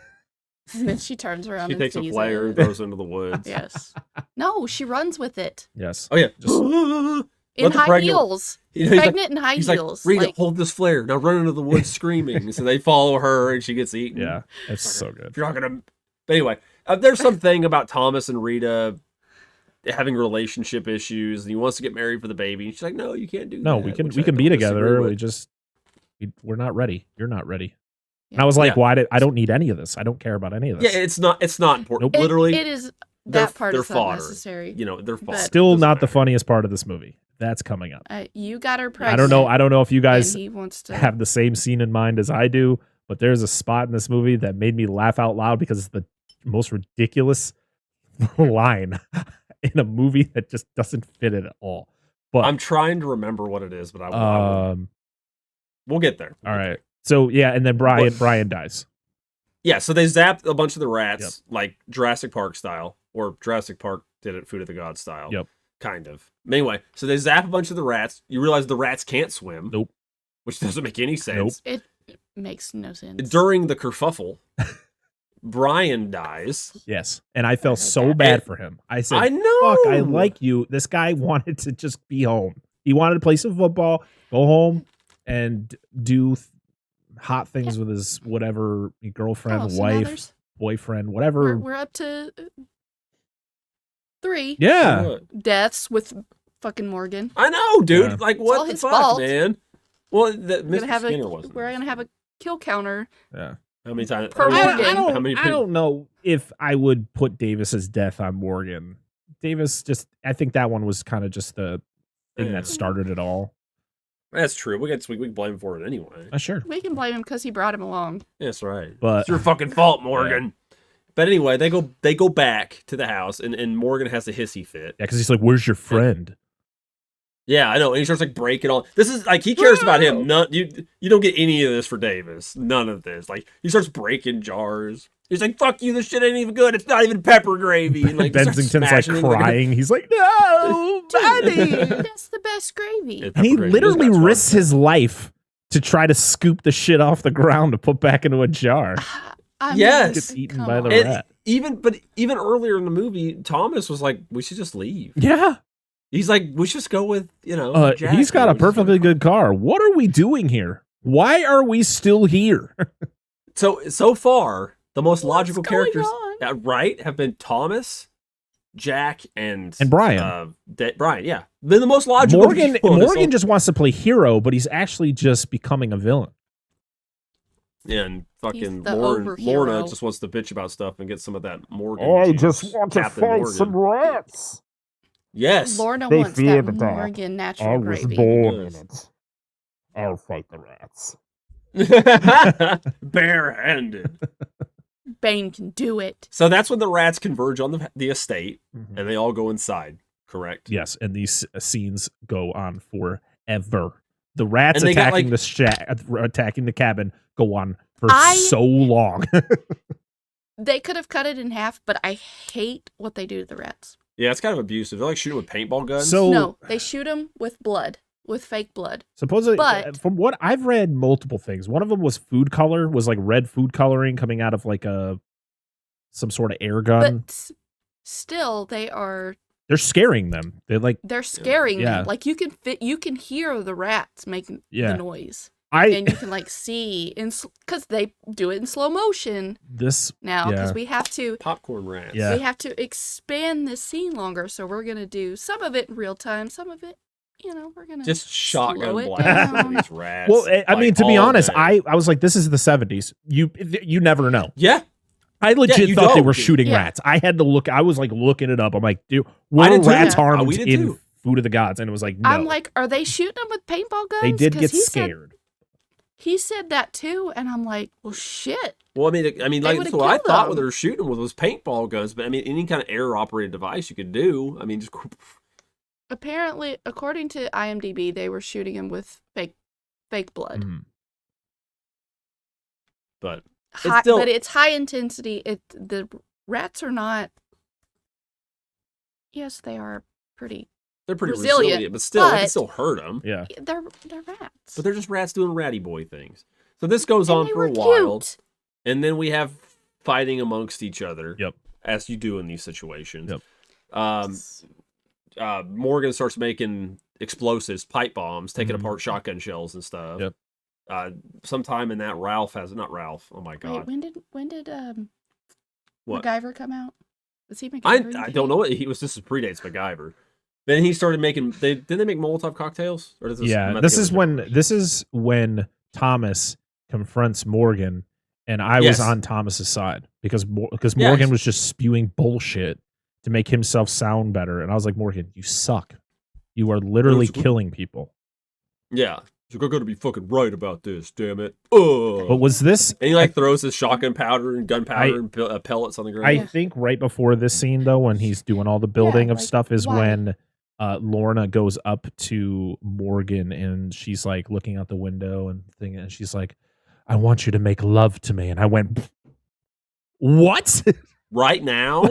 And then she turns around. She and takes a sees flare and throws it into the woods. Yes. No, she runs with it. Yes. Oh yeah. In high heels. Pregnant in high heels. Like, "Rita, hold this flare. Now run into the woods screaming." So they follow her, and she gets eaten. Yeah, it's so good. If you're not gonna. But anyway, there's something about Thomas and Rita having relationship issues, and he wants to get married for the baby. And she's like, "No, you can't do that." No, we can be together. We're not ready. You're not ready. And I was like, "Why? I don't need any of this. I don't care about any of this." Yeah, it's not important. Nope. Literally, it is. That part is fodder. unnecessary. You know, they're fodder. Still not the funniest part of this movie. That's coming up. You got her pregnant. I don't know if you guys he wants to have the same scene in mind as I do, but there's a spot in this movie that made me laugh out loud because it's the most ridiculous line in a movie that just doesn't fit it at all. But I'm trying to remember what it is, but we'll get there. All right. So yeah, and then Brian dies. Yeah, so they zapped a bunch of the rats, like Jurassic Park style, or Jurassic Park did it Food of the Gods style. Yep. Kind of. Anyway, so they zap a bunch of the rats. You realize the rats can't swim. Nope. Which doesn't make any sense. It makes no sense. During the kerfuffle, Brian dies. Yes. And I felt so bad for him. I said, I know. Fuck, I like you. This guy wanted to just be home. He wanted to play some football, go home, and do hot things with his whatever girlfriend, wife, boyfriend, whatever. We're up to 3. Yeah. Deaths with fucking Morgan. I know, dude. Yeah. Like, what the fuck, fault. man? Well, Mr. Skinner wasn't. We're gonna have a kill counter. Yeah. How many times? Per Morgan. I don't know if I would put Davis's death on Morgan. Davis I think that one was kind of just the thing that started it all. That's true. We can blame him for it anyway. Sure. We can blame him because he brought him along. That's right. But it's your fucking fault, Morgan. Yeah. But anyway, they go back to the house, and Morgan has a hissy fit. Yeah, because he's like, "Where's your friend?" Yeah, I know. And he starts like breaking all. This is like he cares about him. None, you don't get any of this for Davis. None of this. Like he starts breaking jars. He's like, "Fuck you! This shit ain't even good. It's not even pepper gravy." And like Bensington's like crying. He's like, "No, buddy, that's the best gravy." And he literally risks his life to try to scoop the shit off the ground to put back into a jar. Yes, gets eaten by the rat. Even earlier in the movie, Thomas was like, "We should just leave." Yeah. He's like, we should just go with, Jack. He's got a perfectly good car. What are we doing here? Why are we still here? So far, the most logical characters, right, have been Thomas, Jack, and Brian. Brian, yeah. They're the most logical Morgan just wants to play hero, but he's actually just becoming a villain. And fucking Lorna just wants to bitch about stuff and get some of that Morgan. I just want to fight some rats. Yes. Lorna wants that Morgan natural gravy. Born in it. I'll fight the rats. Barehanded. Bane can do it. So that's when the rats converge on the estate, and they all go inside, correct? Yes, and these scenes go on forever. The rats attacking attacking the cabin go on for so long. They could have cut it in half, but I hate what they do to the rats. Yeah, it's kind of abusive. They're like shooting with paintball guns. No, they shoot them with blood, with fake blood. Supposedly, from what I've read, multiple things. One of them was food color, was like red food coloring coming out of like some sort of air gun. But still, they're scaring them. They're scaring them. Like you can hear the rats making the noise. And you can like see because they do it in slow motion because we have to popcorn rats. Yeah. We have to expand this scene longer, so we're gonna do some of it in real time, some of it, we're gonna just shotgun blast these rats. Well, I mean, to be honest, I was like, this is the 70s. You never know. Yeah. I legit thought they were shooting rats. I had to look. I was like looking it up. I'm like, dude, were rats harmed in Food of the Gods? And it was like, no. I'm like, are they shooting them with paintball guns? They did get scared. He said that too, and I'm like, well, shit. Well, I mean, like, so what I thought what they were shooting with was paintball guns, but I mean, any kind of air-operated device you could do. I mean, just apparently, according to IMDb, they were shooting him with fake blood. Mm-hmm. But it's high intensity. The rats are not. Yes, they are pretty. They're pretty resilient, but still, it can still hurt them. Yeah, they're rats. But they're just rats doing ratty boy things. So this goes on for a while, and then we have fighting amongst each other. Yep, as you do in these situations. Yep. Morgan starts making explosives, pipe bombs, taking apart shotgun shells and stuff. Yep. Sometime in that not Ralph. Oh my god. Wait, when did what? MacGyver come out? Was he MacGyver? I don't know. This predates MacGyver. Then he started making. Did they make Molotov cocktails? Or this is when Thomas confronts Morgan, and I was on Thomas's side because Morgan was just spewing bullshit to make himself sound better, and I was like, Morgan, you suck. You are literally killing people. Yeah, you're going to be fucking right about this. Damn it. Ugh. But was this? And he throws his shotgun powder and gunpowder and pellets on the ground. I think right before this scene though, when he's doing all the building of stuff, is when. Lorna goes up to Morgan and she's like looking out the window and she's like, I want you to make love to me. And I went, what? Right now?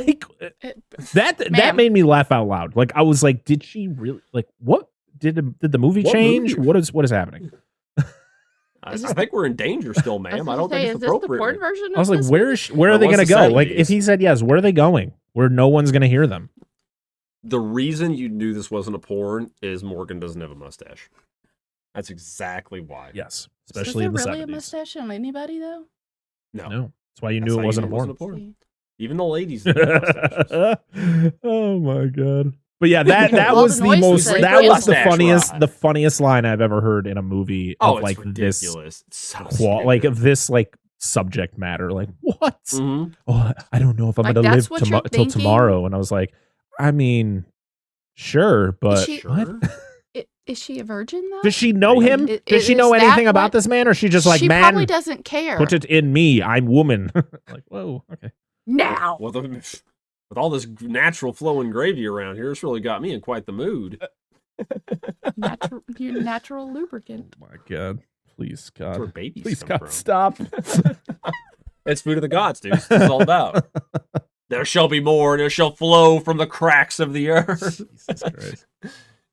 That made me laugh out loud. Like I was like, did she really what? Did the movie change? What is happening? I think we're in danger still, ma'am. I don't think it's appropriate. The porn version I was like, where are they going to go? Like if he said yes, where are they going? Where no one's going to hear them. The reason you knew this wasn't a porn is Morgan doesn't have a mustache. That's exactly why. Yes, especially in the 70s. Is there really a mustache on anybody though? No. That's why you knew it wasn't a porn. Even the ladies. Oh my god. But yeah, that All was the the noises most. that That go was the Mustache funniest. ride. The funniest line I've ever heard in a movie Oh, of it's like this ridiculous. It's so like stupid. of this like subject matter. Like what? Mhm. Oh, I don't know if I'm Like, gonna that's live what you're till thinking? tomorrow. And I was like, I mean, sure, but she- what? Sure. Is she a virgin though? Does she know Maybe. him? I- Does she is know that anything about what- this man, or is she just like, she man, probably doesn't care. put it in me, I'm woman? Like, whoa, okay. now. Well, with all this natural flowing gravy around here, it's really got me in quite the mood. Your natural lubricant. Oh my god, please, That's where God, babies please, come God, from. stop. It's food of the gods, dude. That's what it's all about. There shall be more, and it shall flow from the cracks of the earth. Jesus Christ.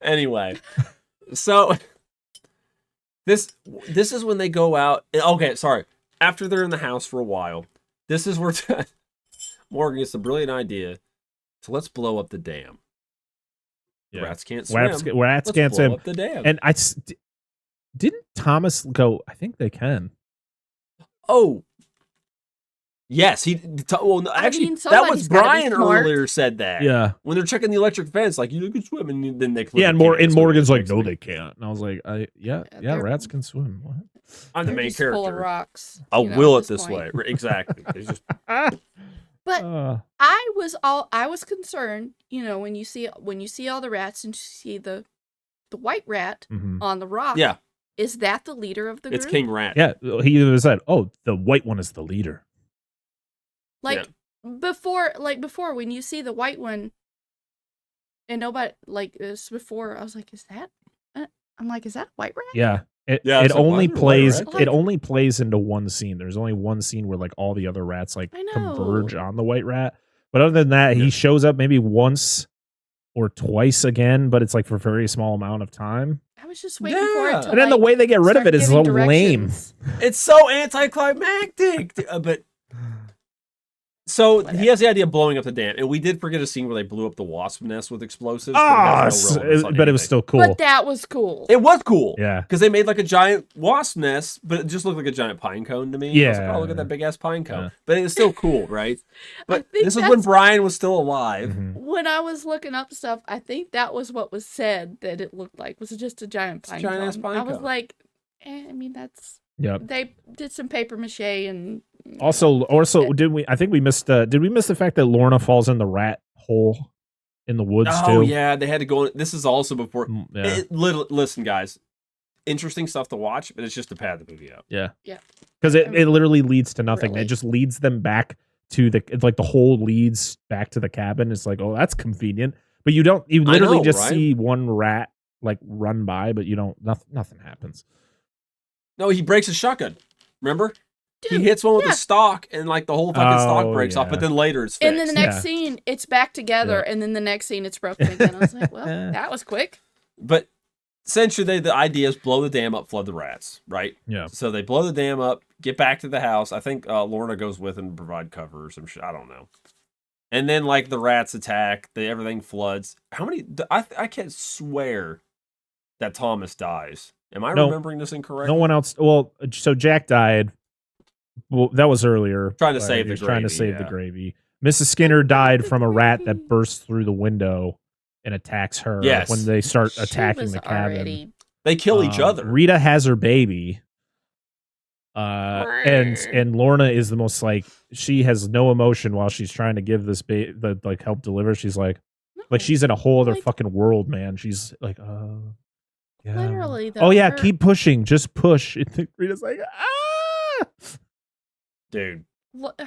Anyway, so this is when they go out. Okay, sorry. After they're in the house for a while, this is where Morgan gets the brilliant idea. So let's blow up the dam. The Yeah. rats can't swim. Rats Let's can't blow swim. up the dam. And didn't Thomas go? I think they can. Oh, yes, well, no, I actually, mean, that was somebody's gotta be Brian smart. earlier said that. Yeah, When they're checking the electric fence, like you can swim, and then they yeah. And clearly can't, so Morgan's it like, makes no, me- they can't. And I was like, yeah, they're- rats can swim. What? I'm the They're main just full of character. rocks. I'll you know, will at it this way. point. Exactly. There's just But Uh, I was concerned, when you see all the rats and you see the white rat mhm. on the rock. yeah. Is that the leader of the group? It's King Rat. Yeah, he even said, "Oh, the white one is the leader." Like before when you see the white one, and nobody this before, I was like, is that? I'm like, is that a white rat? Yeah. It Yeah, it's like, why only is there white plays rats? it only plays into one scene. There's only one scene where like all the other rats like I know. converge on the white rat. But other than that, Yeah. he shows up maybe once or twice again, but it's like for a very small amount of time. I was just waiting for Yeah. it to. And then the way they get rid of start it is so giving lame. directions. It's so anticlimactic. But so he has the idea of blowing up the dam, and we did forget a scene where they blew up the wasp nest with explosives. Ah, but, it has no relevance on but it was anything. still cool. But that was cool. It was cool. Yeah. Because they made like a giant wasp nest, but it just looked like a giant pine cone to me. I was like, Yeah. oh, look at that big ass pine cone. Yeah. But it was still cool, right? But think this is when that's- Brian was still alive. Mhm. When I was looking up stuff, I think that was what was said that it looked like was just a giant It's a pine giant-ass cone. pine I was cone. like, I mean, that's Yep. they did some paper mache and Also, I think we missed. Did we miss the fact that Lorna falls in the rat hole in the woods Oh, too? yeah. They had to go. This is also before. Yeah. Listen, guys. Interesting stuff to watch, but it's just to pad the movie out. Yeah. Yeah. Because it literally leads to nothing. Really. It just leads them back to the hole leads back to the cabin. It's like, oh, that's convenient. But you literally know, just right? see one rat like run by, but you don't, nothing happens. No, he breaks his shotgun. Remember? Dude, He hits one with yeah. a stock, and like the whole fucking stock Oh, breaks off. yeah. But then later it's fixed. And then the next Yeah. scene, it's back together, and then the next scene, it's broken again. I was like, well, that was quick. But essentially, the idea is blow the dam up, flood the rats, right? Yeah. So they blow the dam up, get back to the house. I think Lorna goes with and provide cover or some shit. I don't know. And then like the rats attack, everything floods. How many? I can't swear that Thomas dies. Am I No. remembering this incorrectly? No one else. Well, so Jack died. Well, that was earlier. Trying to but save he the was trying to gravy, save the yeah. gravy. Mrs. Skinner died from a rat gravy. that bursts through the window and attacks her Yes. when they start She attacking was the cabin. already- They kill each other. Rita has her baby. And Lorna is the most like, she has no emotion while she's trying to give this the like help deliver. She's like she's in a whole other Like- fucking world, man. She's like, yeah. Literally, though. Oh yeah, her- keep pushing, just push. And Rita's like, ah. Dude.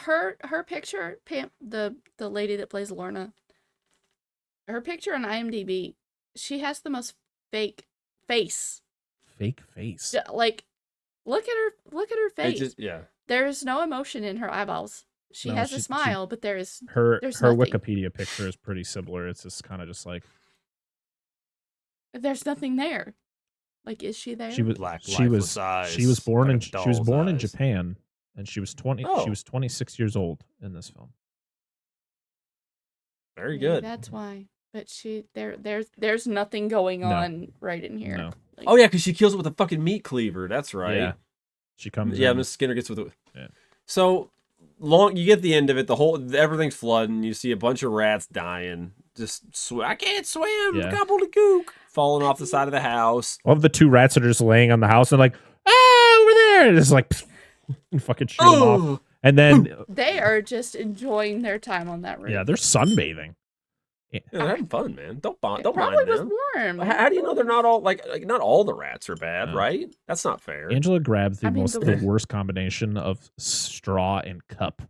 her picture, Pam, the lady that plays Lorna, her picture on IMDb, she has the most fake face. Fake face. Like, look at her It face. just, yeah. There is no emotion in her eyeballs. She No, has she- a smile, but there is Her There's her nothing. Wikipedia picture is pretty similar. It's just kind of just like there's nothing there. Like, is she there? she was Black, she was lifeless eyes, she was born in like a she was doll's born in eyes. Japan, and she was 20 Oh. she was 26 years old in this film. Very Maybe good. That's why. But there's nothing going No. on right in here. No. Like, Oh yeah, because she kills it with a fucking meat cleaver. That's right. Yeah. She comes Yeah, in. Miss Skinner gets with it. Yeah. So you get the end of it. Everything's flooding. You see a bunch of rats dying. I can't swim. Yeah. Gobbledygook. Falling off the side of the house. All of the two rats that are just laying on the house and like, over there. And it's like, and fucking shoot them off. And then They are just enjoying their time on that roof. yeah, they're sunbathing. Yeah, they're having fun, man. Don't It mind probably was them. warm. How do you know they're not all like not all the rats are bad, right? That's not fair. Angela grabbed I mean, the worst combination of straw and cup.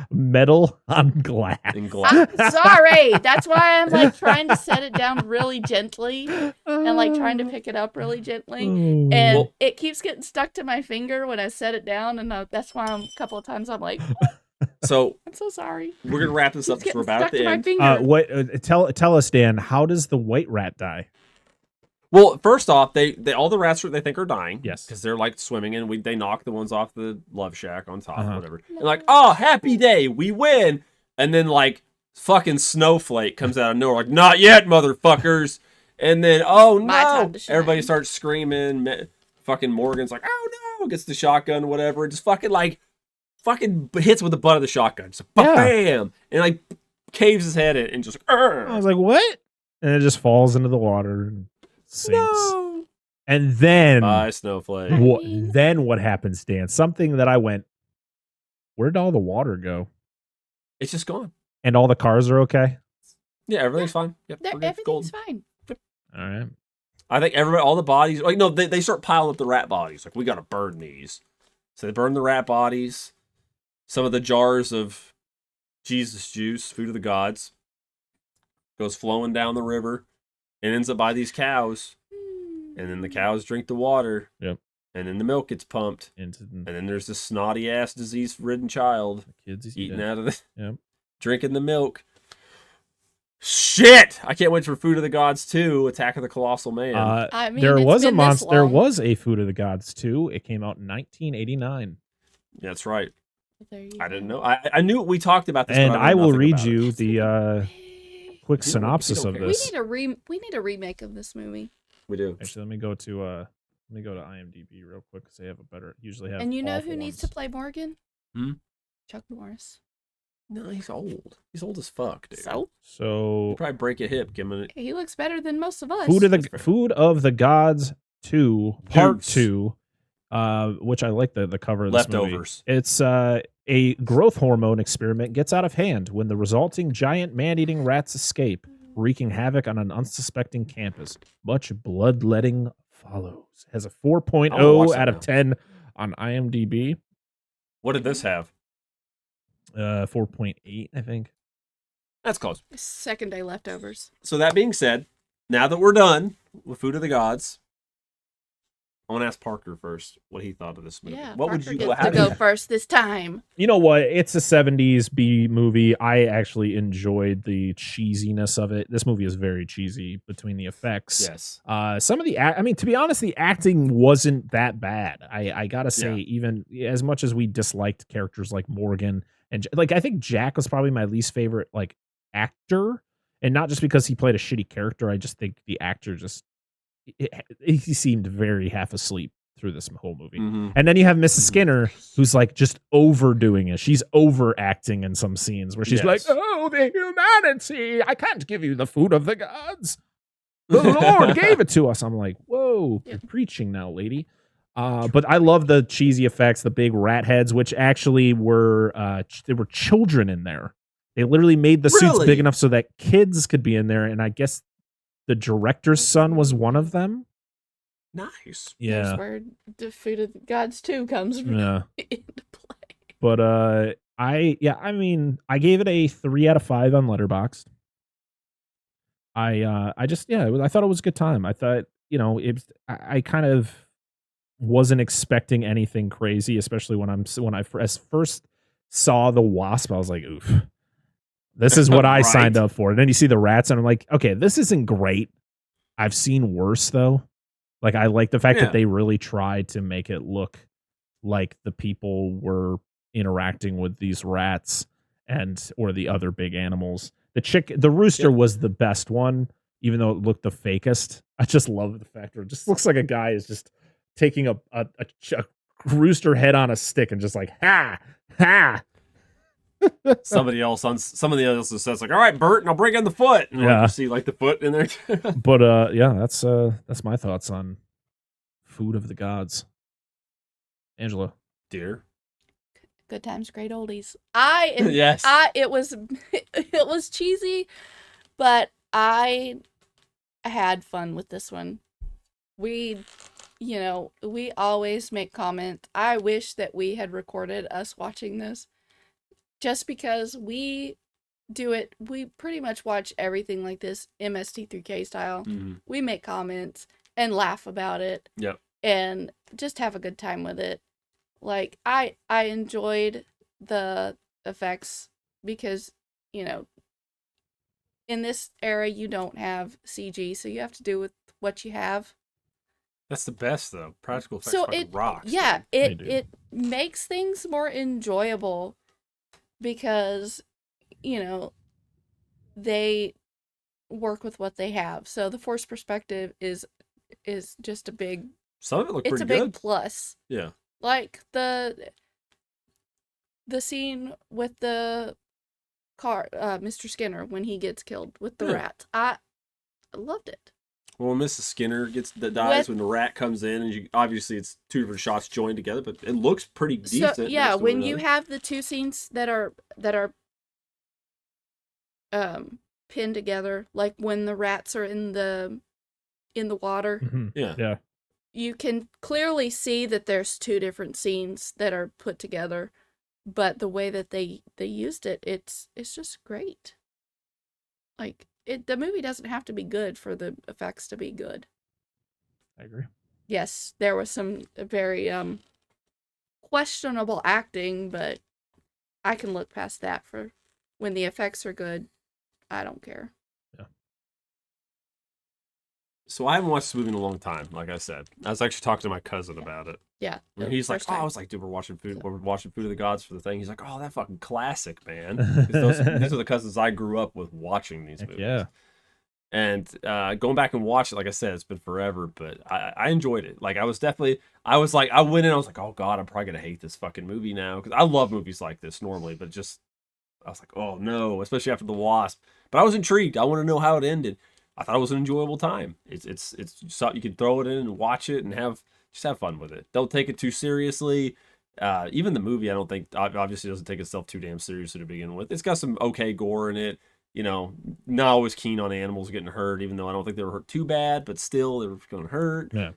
Metal on glass. And glass. I'm sorry. That's why I'm like trying to set it down really gently and like trying to pick it up really gently. And it keeps getting stuck to my finger when I set it down. And that's why a couple of times I'm like, So I'm so sorry. we're gonna wrap this up because we're about at the end. Finger. Tell us, Dan, how does the white rat die? Well, first off, they all the rats they think are dying. Yes. Because they're like swimming and they knock the ones off the love shack on top or whatever. No. And like, oh, happy day, we win. And then like fucking Snowflake comes out of nowhere, like, not yet, motherfuckers. And then My time no, to shine. everybody starts screaming. Fucking Morgan's like, oh no, gets the shotgun, whatever. Just fucking hits with the butt of the shotgun. Just bam, and like caves his head in and just. I was like, what? And it just falls into the water and sinks. No. And then Bye, Snowflake. then what happens, Dan? Something that I went, where'd all the water go? It's just gone. And all the cars are okay? Yeah, everything's fine. Yep, we're good. Everything's Golden. fine. All right. I think all the bodies, like, no, they start piling up the rat bodies. Like, we got to burn these. So they burn the rat bodies. Some of the jars of Jesus juice, food of the gods, goes flowing down the river and ends up by these cows. And then the cows drink the water. Yep. And then the milk gets pumped. And then there's this snotty ass disease ridden child eating out of drinking the milk. Shit! I can't wait for Food of the Gods 2, Attack of the Colossal Man. I mean, there was a monster. There long. was a Food of the Gods 2. It came out in 1989. That's right. I didn't go. know. I knew we talked about this. And but I will nothing read about you it. the quick synopsis of care. this. We need a remake of this movie. We do. Actually, let me go to IMDb real quick because they have usually have. And you know awful who needs ones. to play Morgan? Chuck Norris. No, he's old. He's old as fuck, dude. So He'll probably break a hip. Give him an. he looks better than most of us. Food of the Gods 2 Part Deuce. 2, which I like the cover of this Leftovers. movie. It's a growth hormone experiment gets out of hand when the resulting giant man-eating rats escape, wreaking havoc on an unsuspecting campus. Much bloodletting follows. Has a 4.0 out of 10 on IMDb. What did this have? 4.8, I think. That's close. Second day leftovers. So that being said, now that we're done with Food of the Gods, I want to ask Parker first what he thought of this movie. Yeah, What Parker would you? gets How to do you? go first this time. You know what? It's a 70s B movie. I actually enjoyed the cheesiness of it. This movie is very cheesy between the effects. Yes. Some of the, to be honest, the acting wasn't that bad. I gotta say, even as much as we disliked characters like Morgan and like, I think Jack was probably my least favorite like actor, and not just because he played a shitty character. I just think the actor he seemed very half asleep through this whole movie. Mm-hmm. And then you have Mrs. Skinner, who's like just overdoing it. She's overacting in some scenes where she's like, "Oh, the humanity! I can't give you the food of the gods. The Lord gave it to us." I'm like, "Whoa, you're preaching now, lady." But I love the cheesy effects, the big rat heads, which actually were there were children in there. They literally made the suits big enough so that kids could be in there, and I guess the director's son was one of them. Nice. Yeah. That's where the Food of the Gods 2 comes into play. But I gave it a 3 out of 5 on Letterboxd. I thought it was a good time. I thought, I kind of wasn't expecting anything crazy, especially when I first saw the wasp. I was like, oof. This is what I signed up for. And then you see the rats, and I'm like, okay, this isn't great. I've seen worse, though. Like, I like the fact that they really tried to make it look like the people were interacting with these rats or the other big animals. The rooster was the best one, even though it looked the fakest. I just love the fact it just looks like a guy is just taking a rooster head on a stick and just like, ha, ha. Somebody else on somebody else says like, "All right, Bert, and I'll bring in the foot." And like, you see like the foot in there. But yeah, that's my thoughts on Food of the Gods. Angela. Dear. Good times, great oldies. Yes. It was cheesy, but I had fun with this one. We always make comments. I wish that we had recorded us watching this, just because we do it. We pretty much watch everything like this MST3K style. Mm-hmm. We make comments and laugh about it. Yep. And just have a good time with it. Like, I enjoyed the effects because, in this era you don't have CG, so you have to do with what you have. That's the best though. Practical effects So fucking rocks. yeah, dude. it makes things more enjoyable because, they work with what they have. So the force perspective is just a big, some of it looked it's pretty a good. big plus. Yeah. Like the scene with the car, Mr. Skinner, when he gets killed with the rat. I loved it. Well, when Mrs. Skinner dies when the rat comes in, and obviously it's two different shots joined together, but it looks pretty decent. So yeah, when you have the two scenes that are pinned together, like when the rats are in the water. Mm-hmm. Yeah. You can clearly see that there's two different scenes that are put together, but the way that they used it, it's just great. Like, the movie doesn't have to be good for the effects to be good. I agree. Yes, there was some very questionable acting, but I can look past that. For when the effects are good, I don't care. Yeah. So I haven't watched this movie in a long time. Like I said, I was actually talking to my cousin about it. Yeah. And he's like, "Oh," I was like, "Dude, we're watching Food of the Gods for the thing." He's like, "Oh, that fucking classic, man." These are the cousins I grew up with watching these movies. Yeah. And going back and watch it, like I said, it's been forever, but I enjoyed it. Like I went in, I was like, "Oh God, I'm probably gonna hate this fucking movie now," because I love movies like this normally, but I was like, "Oh no," especially after The Wasp. But I was intrigued. I want to know how it ended. I thought it was an enjoyable time. It's something you can throw it in and watch it and have fun with it. Don't take it too seriously. Even the movie, I don't think obviously doesn't take itself too damn seriously to begin with. It's got some okay gore in it. Not always keen on animals getting hurt, even though I don't think they were hurt too bad, but still they were going to hurt. Yeah.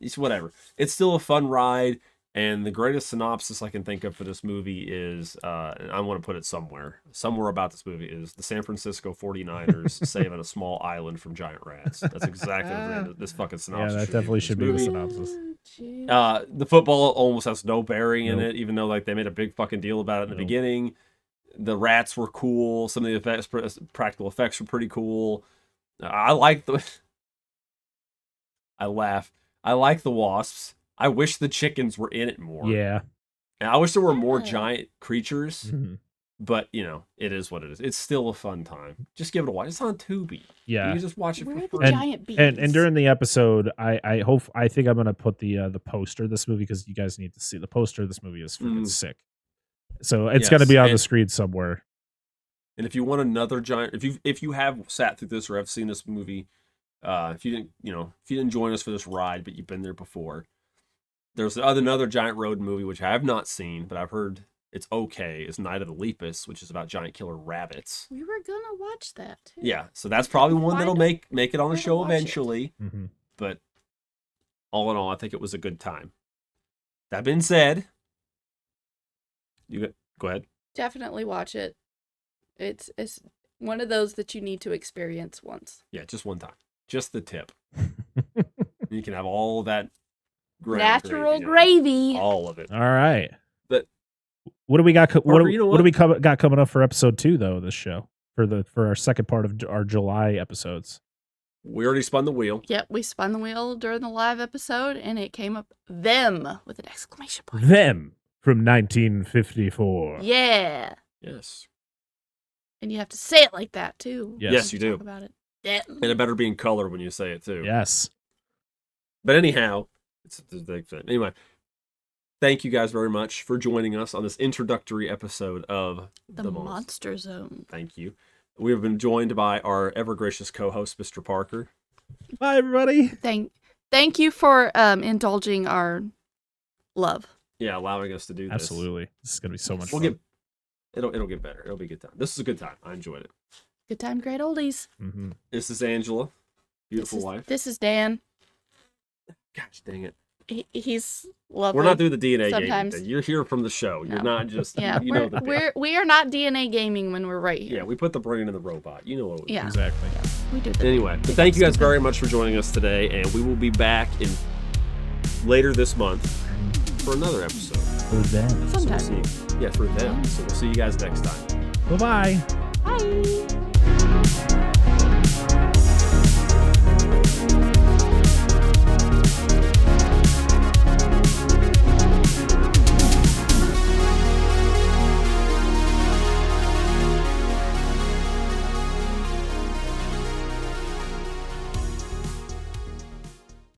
It's whatever. It's still a fun ride. And the greatest synopsis I can think of for this movie is, and I want to put it somewhere about this movie, is the San Francisco 49ers saving a small island from giant rats. That's exactly what this fucking synopsis. Yeah, that definitely should be the synopsis. The football almost has no bearing in it, even though like they made a big fucking deal about it in the beginning. The rats were cool. Some of the effects, practical effects, were pretty cool. I like the. I laugh. I like the wasps. I wish the chickens were in it more. Yeah. And I wish there were more giant creatures, Mm-hmm. but it is what it is. It's still a fun time. Just give it a watch. It's on Tubi. Yeah. You can just watch it for free. Giant bees. And during the episode, I think I'm gonna put the poster of this movie, because you guys need to see the poster of this movie is freaking sick. So it's gonna be on the screen somewhere. And if you want another giant, if you have sat through this or have seen this movie, if you didn't join us for this ride, but you've been there before. There's another giant road movie, which I have not seen, but I've heard it's okay. It's Night of the Lepus, which is about giant killer rabbits. We were gonna watch that too. Yeah, so that's probably one that'll make it on the show eventually. Mm-hmm. But all in all, I think it was a good time. That being said, go ahead. Definitely watch it. It's one of those that you need to experience once. Yeah, just one time. Just the tip. You can have all that natural gravy. All of it. All right. But what do we got? What do we got coming up for episode 2 though? This show for our second part of our July episodes. We already spun the wheel. Yep, we spun the wheel during the live episode, and it came up them with an exclamation point. Them from 1954. Yeah. Yes. And you have to say it like that too. Yes, you do. Talk about it. Yeah. And it better be in color when you say it too. Yes. But anyhow. Anyway, thank you guys very much for joining us on this introductory episode of The Monster Zone. Thank you. We have been joined by our ever gracious co-host, Mr. Parker. Bye, everybody. Thank you for indulging our love. Yeah, allowing us to do this. Absolutely. This is going to be so much fun. It'll get better. It'll be a good time. This is a good time. I enjoyed it. Good time, great oldies. Mm-hmm. This is Angela, beautiful wife. This is Dan. Gosh dang it. He's lovely. We're not doing the DNA sometimes. gaming thing. You're here from the show. You're not just, yeah, you know the thing. we are not DNA gaming when we're right here. Yeah, we put the brain in the robot. You know what we do. Yeah. Exactly. Yeah, we do that. Anyway, but thank you guys very much for joining us today, and we will be back later this month for another episode. For them. Sometime. So for them. So we'll see you guys next time. Bye-bye. Bye.